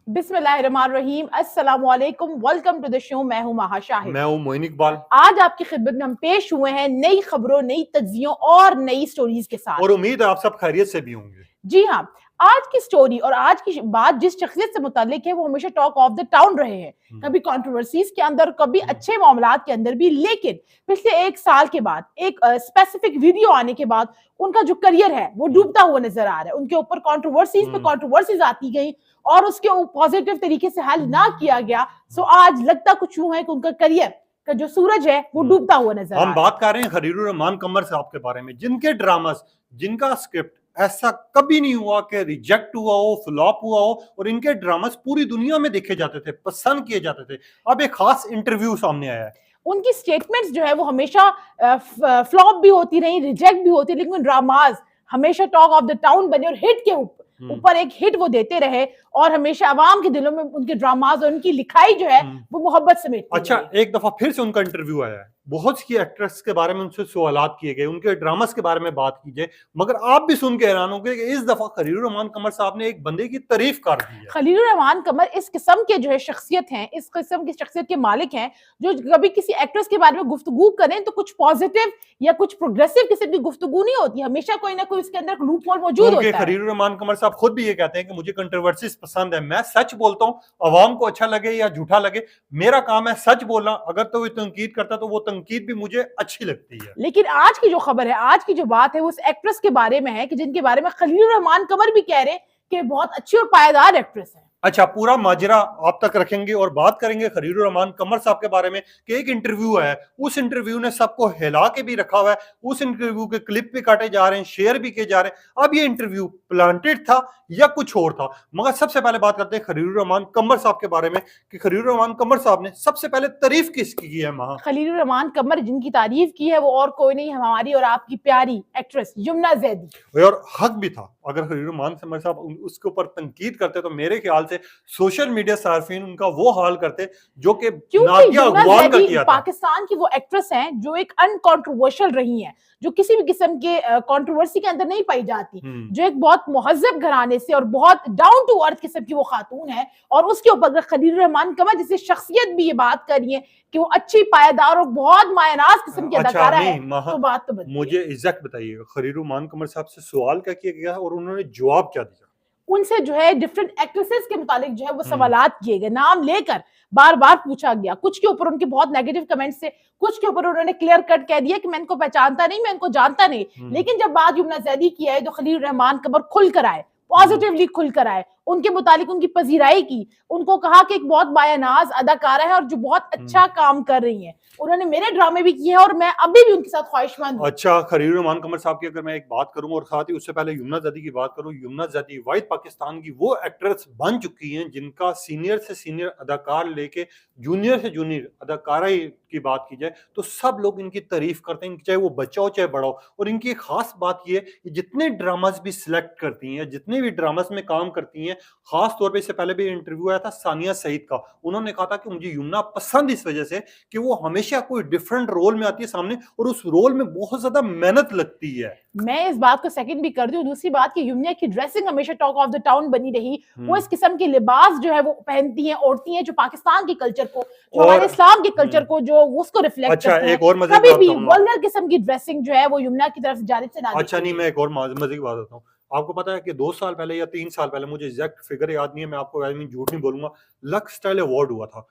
बिस्मिल्लाहिर्रहमानिर्रहीम, अस्सलामु अलैकुम, वेलकम टू द शो। मैं हूं माहा शाहिद। मैं हूं मोइन इकबाल। आज आपकी खिदमत में हम पेश हुए हैं नई खबरों, नई तज्जियों और नई स्टोरीज के साथ। और उम्मीद है आप सब खैरियत से भी होंगे। जी हाँ, आज की स्टोरी और आज की बात जिस शख्सियत से मुतालिक है वो हमेशा टॉक ऑफ द टाउन रहे हैं, कभी कंट्रोवर्सीज के अंदर, कभी अच्छे मामलात के अंदर भी। लेकिन पिछले एक साल के बाद, एक स्पेसिफिक वीडियो आने के बाद उनका जो करियर है वो डूबता हुआ नजर आ रहा है। उनके ऊपर कंट्रोवर्सीज पे कंट्रोवर्सीज आती गई और उसके पॉजिटिव तरीके से हल ना किया गया। सो आज लगता कुछ यूं है कि उनका करियर का जो सूरज है वो डूबता हुआ नजर आ रहा है। हम बात कर रहे हैं खलीलुर रहमान कमर साहब के बारे में, जिनके ड्रामास, जिनका स्क्रिप्ट ऐसा कभी नहीं हुआ कि रिजेक्ट हुआ हो, फ्लॉप हुआ हो, और इनके ड्रामास पूरी दुनिया में देखे जाते थे, पसंद किए जाते थे। अब एक खास इंटरव्यू सामने आया है। उनकी स्टेटमेंट्स जो है वो हमेशा फ्लॉप भी होती रही, रिजेक्ट भी होती, लेकिन ड्रामाज हमेशा टॉक ऑफ द टाउन बने और हिट के ऊपर एक हिट वो देते रहे और हमेशा आवाम के दिलों में उनके ड्रामाज और उनकी लिखाई जो है वो मोहब्बत समेटती अच्छा, रही। एक दफा फिर से उनका इंटरव्यू आया है। बहुत सी एक्ट्रेस के बारे में उनसे सवालात किए गए, उनके ड्रामास के बारे में बात की जाए, मगर आप भी सुन के हैरान होंगे कि इस दफा खलीलुर रहमान कमर साहब ने एक बंदे की तारीफ कर दी है। खलीलुर रहमान कमर इस किस्म के जो है शख्सियत हैं, इस किस्म की शख्सियत के मालिक हैं जो कभी किसी एक्ट्रेस के बारे में गुफ्तगू करें तो कुछ पॉजिटिव या कुछ प्रोग्रेसिव किस्म की गुफ्तगू नहीं होती, हमेशा कोई ना कोई उसके अंदर लूप होल मौजूद होता है। खलीलुर रहमान कमर साहब खुद भी ये कहते हैं कि मुझे कंट्रोवर्सीज पसंद है, मैं सच बोलता हूँ, अवाम को अच्छा लगे या झूठा लगे, मेरा काम है सच बोलना। अगर तो वो तनकीद करता तो वो तनकीद भी मुझे अच्छी लगती है। लेकिन आज की जो खबर है, आज की जो बात है, वो उस एक्ट्रेस के बारे में है कि जिनके बारे में खलीलुर रहमान कमर भी कह रहे हैं कि बहुत अच्छी और पायदार एक्ट्रेस है। अच्छा, पूरा माजरा आप तक रखेंगे और बात करेंगे खलीलुर रहमान कमर साहब के बारे में कि एक इंटरव्यू है, उस इंटरव्यू ने सबको हिला के भी रखा हुआ है, उस इंटरव्यू के क्लिप भी काटे जा रहे हैं, शेयर भी किए जा रहे हैं। अब ये इंटरव्यू प्लांटेड था या कुछ और था, मगर सबसे पहले बात करते हैं खलीलुर रहमान कमर साहब के बारे में कि खलीलुर रहमान कमर साहब ने सबसे पहले तारीफ किसकी की है। महा खलीलुर रहमान कमर जिनकी तारीफ की है वो और कोई नहीं, हमारी और आपकी प्यारी एक्ट्रेस यमुना जैदी। और हक भी था। अगर खलीलुर रहमान कमर साहब उसके ऊपर तनकीद करते तो मेरे ख्याल से सोशल मीडिया सार्फिन उनका वो हाल करते जो कि नादिया अगवान का किया था। पाकिस्तान की वो एक्ट्रेस हैं जो एक अनकंट्रोवर्शियल रही हैं, जो किसी भी किस्म के कंट्रोवर्सी के अंदर नहीं पाई जाती, जो एक बहुत मुहज्जब घराने से और बहुत डाउन टू अर्थ किस्म की वो खातून है। और उसके ऊपर अगर खलीलुर रहमान कमर जैसी शख्सियत भी ये बात कर रही है कि वो अच्छी, पायदार और बहुत मायनाज किस्म की अदाकारा है, तो बात तो मुझे एग्जैक्ट बताइएगा खलीलुर रहमान कमर साहब से सवाल क्या किया गया और उन्होंने जवाब क्या दिया? उनसे जो है डिफरेंट एक्ट्रेसेस के मुतालिक जो है वो सवालात किए गए, नाम लेकर बार बार पूछा गया। कुछ के ऊपर उनके बहुत नेगेटिव कमेंट्स थे, कुछ के ऊपर उन्होंने क्लियर कट कह दिया कि मैं इनको पहचानता नहीं, मैं इनको जानता नहीं। लेकिन जब बात यमुना जैदी की है तो खलीलुर रहमान कमर खुल कर आए, पॉजिटिवली खुल कर आए, उनके मुतालिक उनकी पजीराई की, उनको कहा कि एक बहुत बायनाज अदाकारा है और जो बहुत अच्छा काम कर रही है। उन्होंने मेरे ड्रामे भी किए हैं और मैं अभी भी उनके साथ ख्वाहिशमंद हूं। अच्छा, खलीलुर रहमान कमर साहब की अगर मैं एक बात करूं और साथ ही उससे पहले यमुना जैदी की बात करूं, यमुना जैदी वाहिद पाकिस्तान की वो एक्ट्रेस बन चुकी हैं जिनका सीनियर से सीनियर अदाकार लेके जूनियर से जूनियर अदाकारा की बात की जाए तो सब लोग इनकी तारीफ करते हैं, चाहे वो बच्चा हो चाहे बड़ा हो। और इनकी खास बात ये है जितने ड्रामास भी सिलेक्ट करती हैं, जितने भी ड्रामास में काम करती हैं, खास तौर पे इससे पहले भी इंटरव्यू आया था सानिया सईद का, उन्होंने कहा था कि मुझे यमुना पसंद इस वजह से कि वो हमेशा कोई डिफरेंट रोल में आती है सामने और उस रोल में बहुत ज्यादा मेहनत लगती है। मैं इस बात को सेकंड भी कर दूं। दूसरी बात कि यमुना की ड्रेसिंग हमेशा टॉक ऑफ द टाउन बनी रही। वो इस किस्म के लिबास जो है वो पहनती हैं, ओढ़ती हैं, जो पाकिस्तान के कल्चर को, जो हमारे इस्लाम के कल्चर को, जो उसको रिफ्लेक्ट करते हैं। एक और मजे कभी भी वल्गर किस्म की ड्रेसिंग जो है वो यमुना की तरफ जानिब से ना। अच्छा नहीं, मैं एक और मजे की बात बताता हूँ। आपको पता है कि 2 साल पहले या 3 साल पहले, मुझे एग्जैक्ट फिगर याद नहीं है, मैं आपको झूठ नहीं बोलूंगा, लक्स स्टाइल अवार्ड हुआ था।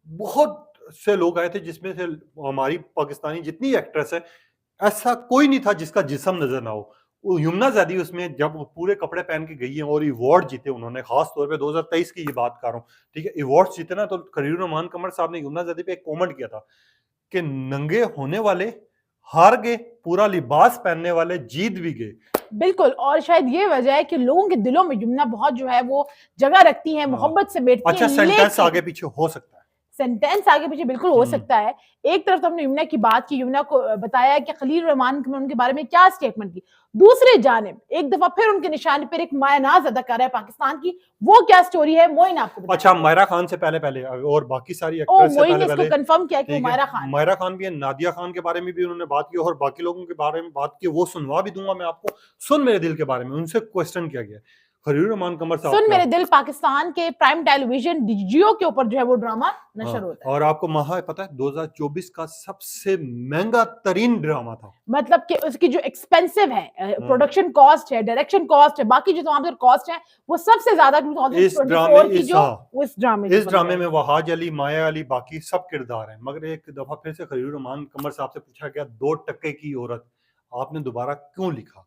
बहुत से लोग आए थे जिसमें से हमारी पाकिस्तानी जितनी एक्ट्रेस है ऐसा कोई नहीं था जिसका जिस्म नजर ना हो। यमुना जैदी उसमें जब पूरे कपड़े पहन के गई है और अवार्ड जीते उन्होंने, खास तौर पे 2023 की ये बात कर रहा हूँ, ठीक है, अवार्ड जीते ना, तो खलीलुर रहमान कमर साहब ने यमुना जैदी पे एक कमेंट किया था कि नंगे होने वाले हार गए, पूरा लिबास पहनने वाले जीत भी गए। बिल्कुल, और शायद ये वजह है कि लोगों के दिलों में यमुना बहुत जो है वो जगह रखती है, मोहब्बत से बैठती है। अच्छा, सेंटेंस आगे पीछे हो सकता है, सेंटेंस आगे पीछे बिल्कुल हो सकता है। एक तरफ तो हमने यमुना की बात की, यमुना को बताया कि खलील रहमान ने उनके बारे में क्या स्टेटमेंट की। दूसरे जानिब एक दफा फिर उनके निशाने पर एक मायनाज अदाकारा है पाकिस्तान की, वो क्या स्टोरी है मोइन आपको? अच्छा, मायरा खान से पहले और बाकी सारी एक्ट्रेस से पहले कंफर्म किया कि मायरा खान भी है, नादिया खान के बारे में भी उन्होंने बात की और बाकी लोगों के बारे में बात की, वो सुनवा भी दूंगा मैं आपको। सुन मेरे दिल के बारे में उनसे क्वेश्चन किया गया, खलील रहमान कमर साहब सुन का। मेरे दिल पाकिस्तान के प्राइम टेलीविजन जियो के ऊपर जो है वो ड्रामा नशर हाँ, होता है। और आपको महा पता है 2024 का सबसे महंगा तरीन ड्रामा था। मतलब कि उसकी जो एक्सपेंसिव है हाँ। प्रोडक्शन कॉस्ट है, डायरेक्शन कॉस्ट है, बाकी जो तमाम कॉस्ट है वो सबसे ज्यादा इस 2024 ड्रामे की इस जो हाँ, वो इस ड्रामे इस ड्रामे में वहाज अली, माया अली, बाकी सब किरदार हैं। मगर एक दफा फिर से खलील रहमान कमर साहब से पूछा गया 2% की औरत आपने दोबारा क्यों लिखा,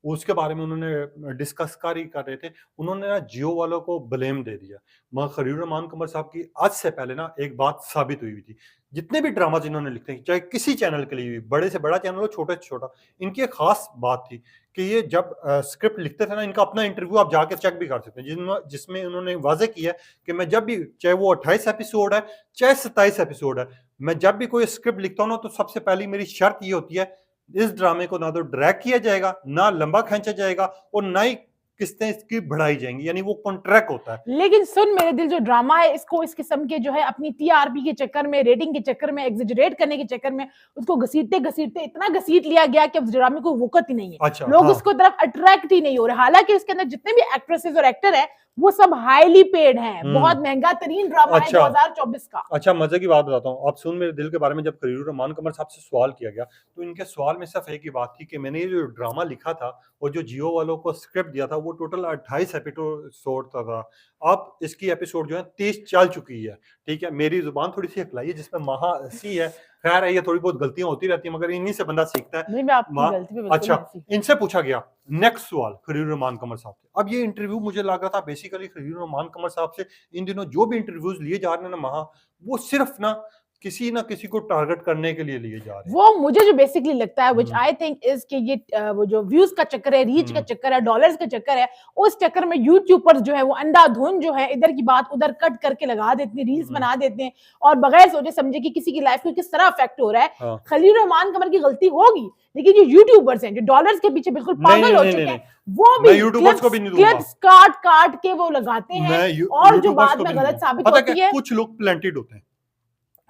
उसके बारे में उन्होंने डिस्कस कर रहे थे। उन्होंने ना जियो वालों को ब्लेम दे दिया। मगर खलील रहमान कमर साहब की आज से पहले ना एक बात साबित हुई थी, जितने भी ड्रामा इन्होंने लिखते हैं चाहे किसी चैनल के लिए भी, बड़े से बड़ा चैनल हो छोटे से छोटा, इनकी एक खास बात थी कि ये जब स्क्रिप्ट लिखते थे ना, इनका अपना इंटरव्यू आप जाके चेक भी कर सकते हैं, जिसमें उन्होंने वाजे किया कि मैं जब भी, चाहे वो 28 एपिसोड है चाहे 27 एपिसोड है, मैं जब भी कोई स्क्रिप्ट लिखता हूँ ना तो सबसे पहली मेरी शर्त ये होती है इस ड्रामे को ना तो ड्रैग किया जाएगा, ना लंबा खींचा जाएगा और ना ही किस्तें इसकी बढ़ाई जाएंगी, यानी वो कॉन्ट्रैक्ट होता है। लेकिन सुन मेरे दिल जो ड्रामा है इसको इस किस्म के जो है अपनी टीआरपी के चक्कर में, रेटिंग के चक्कर में, एग्जेजरेट करने के चक्कर में उसको घसीटते घसीटते इतना घसीट लिया गया कि अब ड्रामे को वक़्त ही नहीं है। अच्छा, लोग हाँ। उसको तरफ अट्रैक्ट ही नहीं हो रहे। हालांकि उसके अंदर जितने भी एक्ट्रेसेस और एक्टर है वो सब हाईली पेड हैं। बहुत महंगा तरीन ड्रामा है 2024 का। अच्छा, मजे की बात बताता हूँ। आप सुन मेरे दिल के बारे में, जब खलील रहमान कमर साहब से सवाल किया गया तो इनके सवाल में सिर्फ एक ही बात थी कि मैंने ये जो ड्रामा लिखा था और जो जियो वालों को स्क्रिप्ट दिया था वो टोटल 28 एपिसोड था। अब इसकी एपिसोड जो है 30 चल चुकी है। ठीक है, मेरी जुबान थोड़ी सी हकलाई है जिसमें महा हंसी है। खैर है, ये थोड़ी बहुत गलतियां होती रहती है मगर इन्हीं से बंदा सीखता है। नहीं, मैं आपकी गलती पे बिल्कुल अच्छा, नहीं हंसी। इनसे पूछा गया नेक्स्ट सवाल खलील रहमान कमर साहब से। अब ये इंटरव्यू मुझे लग रहा था बेसिकली खलील रहमान कमर साहब से इन दिनों जो भी इंटरव्यूज लिए जा रहे हैं ना महा, वो सिर्फ ना किसी को टारगेट करने के लिए लिए जा रहे हैं। वो मुझे जो बेसिकली लगता है व्हिच आई थिंक इज कि ये वो जो व्यूज का चक्कर है, रीच का चक्कर है, डॉलर्स का चक्कर है, उस चक्कर में यूट्यूबर्स जो है वो अंधाधुन जो है इधर की बात उधर कट करके लगा देते हैं, रील्स बना देते हैं और बगैर सोचे समझे कि किसी की लाइफ को किस तरह अफेक्ट हो रहा है। हाँ। खलील रहमान कमर की गलती होगी, लेकिन जो यूट्यूबर्स हैं जो डॉलर्स के पीछे बिल्कुल पागल हो चुके हैं वो भी यूट्यूबर्स को भी नहीं दूंगा। क्लिप्स काट काट के वो लगाते हैं और जो बाद में गलत साबित होती है। कुछ लोग प्लेंटेड होते हैं।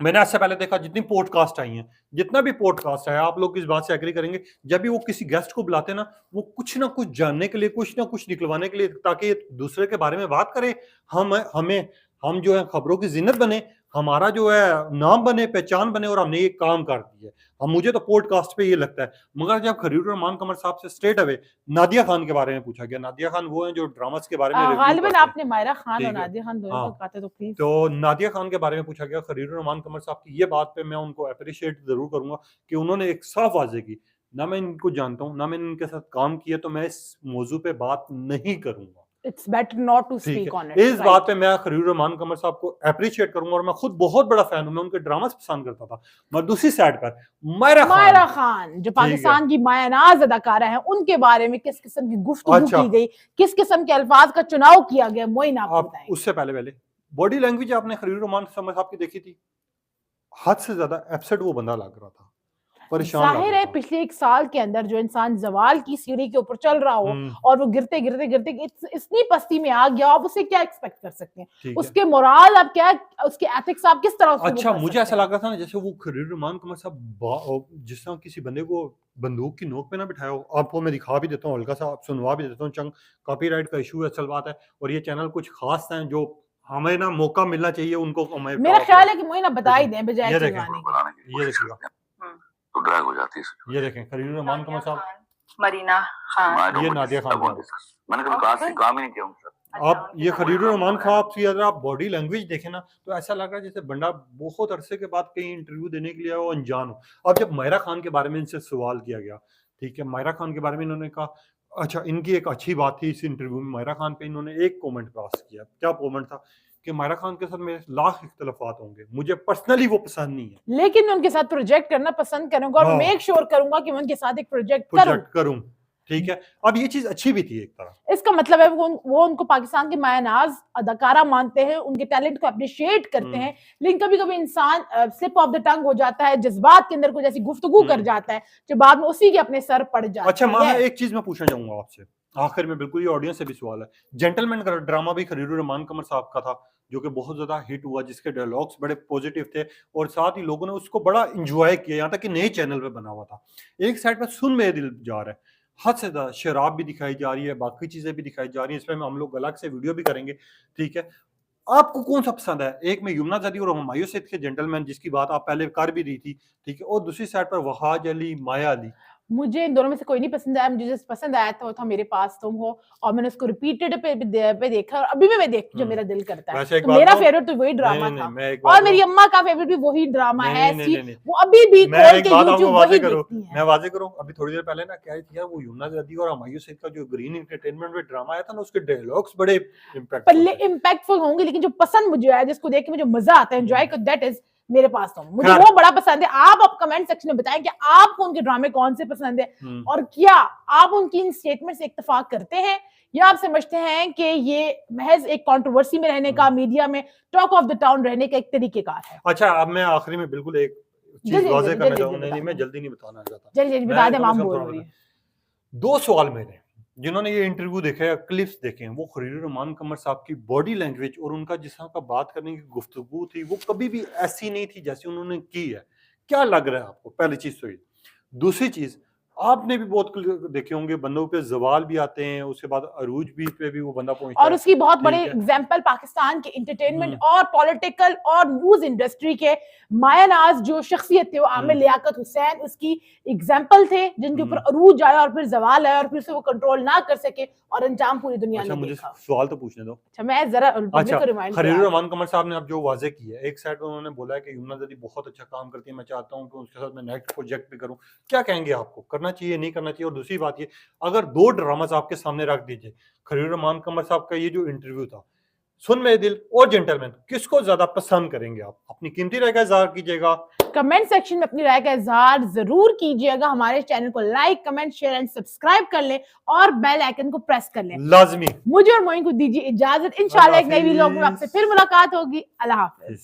मैंने आज से पहले देखा जितनी पॉडकास्ट आई हैं, जितना भी पॉडकास्ट है, आप लोग इस बात से एग्री करेंगे, जब भी वो किसी गेस्ट को बुलाते हैं ना, वो कुछ ना कुछ जानने के लिए, कुछ ना कुछ निकलवाने के लिए, ताकि दूसरे के बारे में बात करें, हम जो है खबरों की जिन्नत बने, हमारा जो है नाम बने, पहचान बने और हमने ये काम कर दिया। हम मुझे तो पॉडकास्ट पे ये लगता है। मगर जब खलील रहमान कमर साहब से स्ट्रेट अवे नादिया खान के बारे में पूछा गया, नादिया खान वो हैं जो ड्रामास के बारे में गालिबन आपने मायरा खान और नादिया खान दोनों को कहा था, तो प्लीज। तो नादिया खान के बारे में पूछा गया, खलील रहमान कमर साहब की ये बात पे मैं उनको अप्रिशिएट जरूर करूंगा कि उन्होंने एक साफ वाजे की, ना मैं इनको जानता हूँ, ना मैंने इनके साथ काम किया, तो मैं इस मौजू पे बात नहीं करूंगा। It's better not to speak on it. इस बात पे मैं खलील रहमान कमर साहब को अप्रिशिएट करूंगा और मैं खुद बहुत बड़ा फैन हूं, मैं उनके ड्रामास पसंद करता था। मगर दूसरी साइड पर मायरा खान जो पाकिस्तान की मायानाज अदाकारा है, उनके बारे में किस किस्म की गुफ्तगू की गई, किस किस्म के अल्फाज का चुनाव किया गया, मोइन आपको बताएंगे। उससे पहले बॉडी लैंग्वेज आपने खलील रहमान कमर साहब की देखी थी, हद से ज्यादा अपसेट वो बंदा लग रहा था, परेशान। जाहिर है पिछले 1 साल के अंदर जो इंसान जवाल की सीढ़ी के ऊपर चल रहा हो और वो गिरते गिरते गिरते इतनी पस्ती में आ गया, आप उसे क्या एक्सपेक्ट कर सकते हैं? उसके मोराल आप क्या, उसके एथिक्स आप किस तरह से? अच्छा, मुझे ऐसा लग रहा था ना जैसे वो खलील रहमान कमर साहब जिस तरह किसी बंदे को बंदूक की नोक पे ना बिठाया हो। आपको मैं दिखा भी देता हूँ, हल्का सा आप सुनवा भी देता हूँ। चंग कॉपीराइट का इशू है, असल बात है, और ये चैनल कुछ खास है जो हमें ना मौका मिलना चाहिए उनको। मेरा ख्याल है कि मोइन बता ही दें बजाय ये देखिएगा, तो ड्रैग हो जाती है। ये देखें खलील रहमान कमर साहब, मरीना खान, ये नादिया खान। मैंने कभी काम ही नहीं किया उनके साथ। आप ये खलील रहमान खान की अगर आप बॉडी लैंग्वेज देखें ना तो ऐसा लग रहा है जैसे बंदा बहुत अरसे के बाद कहीं इंटरव्यू देने के लिए वो अनजान हो। अब जब मायरा खान के बारे में इनसे सवाल किया गया, ठीक है, मायरा खान के बारे में इन्होंने कहा, अच्छा, इनकी एक अच्छी बात थी इस इंटरव्यू में, मायरा खान पे इन्होंने एक कमेंट पास किया। क्या कमेंट था कि मायरा खान के साथ मेरे लाख इख्तलाफात होंगे, मुझे पर्सनली वो पसंद नहीं है, लेकिन मैं उनके साथ प्रोजेक्ट करना पसंद करूंगा और मेक श्योर करूंगा कि मैं उनके साथ एक प्रोजेक्ट करूं। ठीक है, अब ये चीज अच्छी भी थी एक तरह। इसका मतलब है वो उनको पाकिस्तान के मायनाज अदाकारा मानते हैं, उनके टैलेंट को अप्रिशिएट करते हैं, लेकिन कभी कभी इंसान स्लिप ऑफ द टंग हो जाता है, जज्बात के अंदर कुछ ऐसी गुफ्तगू कर जाता है जो बाद में उसी के अपने सर पड़ जाता है। अच्छा, मैं एक चीज मैं पूछना चाहूंगा आपसे आखिर में, बिल्कुल ये ऑडियंस से भी सवाल है। जेंटलमैन का ड्रामा भी खलील रहमान कमर साहब का था जो कि बहुत ज्यादा हिट हुआ, जिसके डायलॉग्स बड़े पॉजिटिव थे और साथ ही लोगों ने उसको बड़ा इंजॉय किया, यहाँ तक कि नए चैनल पे बना हुआ था। एक साइड पर सुन मेरे दिल जा रहा है, हद से ज्यादा शराब भी दिखाई जा रही है, बाकी चीजें भी दिखाई जा रही हैं, इसमें हम लोग अलग से वीडियो भी करेंगे, ठीक है। आपको कौन सा पसंद है? एक में यमुना जदी और हुमायूं सईद के जेंटलमैन, जिसकी बात आप पहले कर भी रही थी, ठीक है, और दूसरी साइड पर वहाज अली, माया अली। मुझे इन दोनों में से कोई नहीं पसंद आया। मुझे जो पसंद आया था वो था मेरे पास तुम हो, और मैंने उसको रिपीटेड पे देखा और अभी भी मैं देखती हूँ, जो मेरा दिल करता है। वैसे एक तो बात मेरा कहूं? फेवरेट तो वही ड्रामा नहीं, था, मैं एक बात और मेरी कहूं? अम्मा का फेवरेट भी वही ड्रामा है। नहीं। वो अभी भी मैं खोल एक के बात आपको यूट्यूब वाजे वही करूं, देखती मैं हैं। वाजे करूं, अभी थोड़ी देर पहले ना क्या ही थी यार, वो यमुना जदी और हुमायूं सईद का जो ग्रीन एंटरटेनमेंट में ड्रामा आया था ना, उसके डायलॉग्स बड़े इम्पैक्टफुल पल्ले थे। इम्पैक्टफुल होंगे, लेकिन जो पसंद मुझे आया, जिसको देख के मुझे मजा आता है, एंजॉय कर, दैट इज मेरे पास तुम। मुझे खैर। वो बड़ा पसंद है। आप अब कमेंट सेक्शन में बताएं कि आपको उनके ड्रामे कौन से पसंद है, और क्या आप उनकी इन स्टेटमेंट से इत्तेफाक करते हैं, या आप समझते हैं कि ये महज एक कंट्रोवर्सी में रहने का, मीडिया में टॉक ऑफ द टाउन रहने का एक तरीकेकार है। अच्छा, अब मैं आखिरी में बिल्कुल एक चीज जल्दी वाजे जल्दी करना जल्दी चाहूंगा। नहीं, बताएं। मैं जल्दी नहीं बताना चाहता। जल्दी मैं बता दे, कम से माम कम बोल थोड़ा रही है। बता। 2 सवाल मेरे, जिन्होंने ये इंटरव्यू देखे हैं, क्लिप्स देखे हैं, वो खरीर रहमान कमर साहब की बॉडी लैंग्वेज और उनका जिस तरह का बात करने की गुफ्तगू थी, वो कभी भी ऐसी नहीं थी जैसी उन्होंने की है। क्या लग रहा है आपको? पहली चीज तो ये। दूसरी चीज, आपने भी बहुत देखे होंगे, बंदों पे जवाल भी आते हैं, उसके बाद अरूज भी पे भी वो बंदा पहुंचता और है, उसकी बहुत बड़ी ठीक है। एग्जाम्पल पाकिस्तान के इंटरटेनमेंट और पॉलिटिकल और न्यूज इंडस्ट्री के मायानाज जो शख्सियत थे, वो आमिर लियाकत हुसैन उसकी एग्जाम्पल थे, जिनके ऊपर अरूज आया और फिर जवाल आया और फिर से वो कंट्रोल ना कर सके, और अंजाम पूरी दुनिया अच्छा, ने मुझे देखा। सवाल तो पूछने दो। अच्छा, मैं जरा अच्छा, को रिमाइंड खरीर करा रहमान कमर साहब ने अब जो वाजे की है, एक साइड पे उन्होंने बोला है कि यमुना जदी बहुत अच्छा काम करती है, मैं चाहता हूं कि उसके साथ मैं नेक्स्ट प्रोजेक्ट भी करूं। क्या कहेंगे, आपको करना चाहिए, नहीं करना चाहिए? और दूसरी बात ये, अगर 2 ड्रामास आपके सामने रख दीजिए, खरीर रहमान कमर साहब का ये जो इंटरव्यू था, सुन मेरे दिल और जेंटलमैन, किसको ज्यादा पसंद करेंगे आप? अपनी कीमती राय का इज़हार कीजिएगा। कमेंट सेक्शन में अपनी राय का इजहार जरूर कीजिएगा। हमारे चैनल को like, comment, share and subscribe कर लें, और बेल आइकन को प्रेस कर लें। लाजमी। मुझे और मोइन को दीजिए इजाजत। इंशाल्लाह एक नई वीडियो में आपसे फिर मुलाकात होगी। अल्लाह हाफिज।